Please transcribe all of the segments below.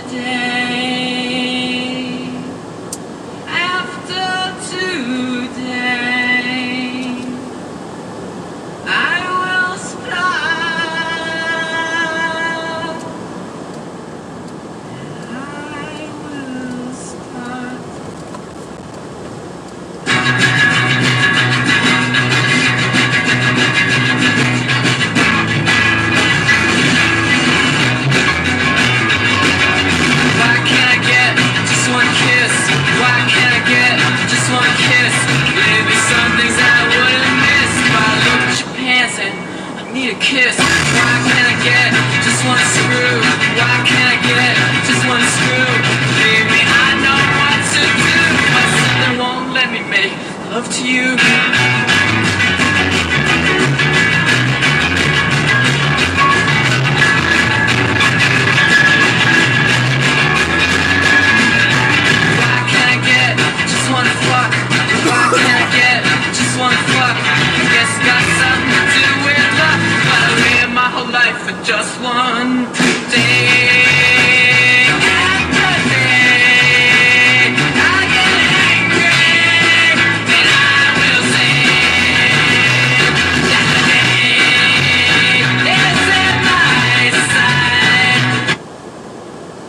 day after today, I will start. I will start. Why can't I get just one kiss? Why can't I get just one kiss? Maybe some things I wouldn't miss if I look at your pants and I need a kiss. Why can't I get just one screw? Why can't I get just one screw? Believe me, I know what to do, but something won't let me make love to you. One fuck. Why can't I get just one fuck? I guess it got something to do with luck, but I live my whole life for just one day. After day, I get angry, and I will sing. Yesterday is at my side.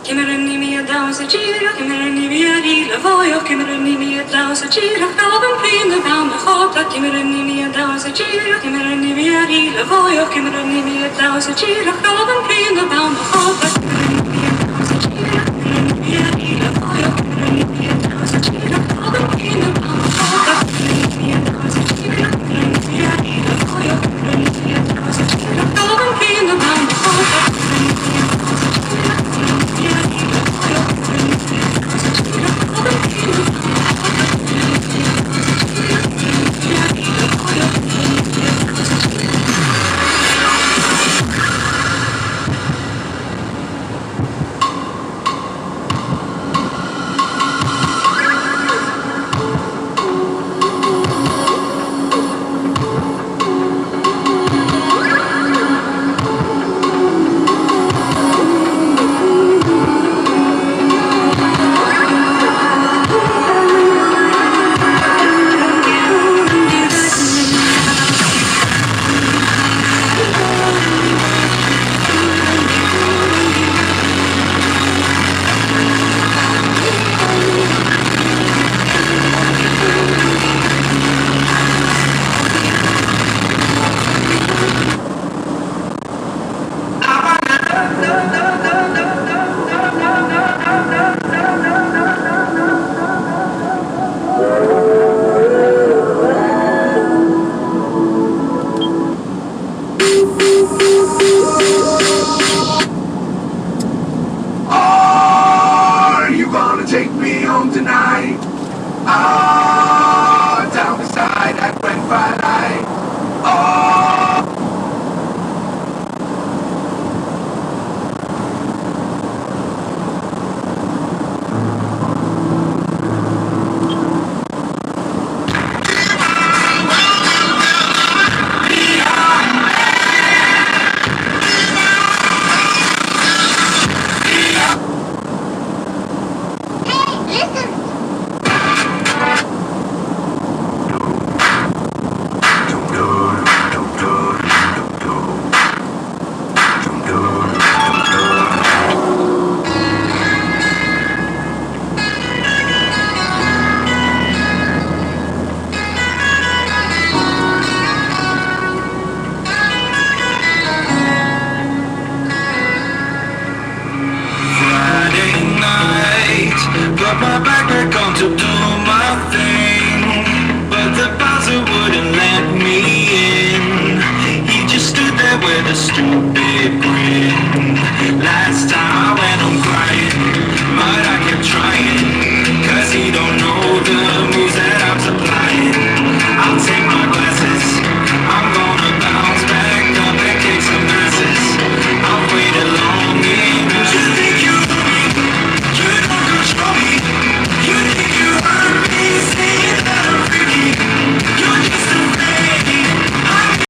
Che me rendi mia da un giro, che me rendi via di lavoro, che me rendi mia da un giro, provo prima da una volta, che me rendi mia da un giro, che me rendi via di lavoro, che me rendi mia da un giro, provo prima da una volta, che me rendi mia da un giro, che me rendi via di lavoro, che me rendi mia da un giro, provo prima da una volta, che me rendi mia da un giro, che me rendi via di lavoro, che me rendi mia da un giro, provo prima da una volta, che me rendi mia da un giro. Take me home tonight. Down beside that grand firelight. Got my backpack on to do my thing, but the bouncer wouldn't let me in. He just stood there with a stupid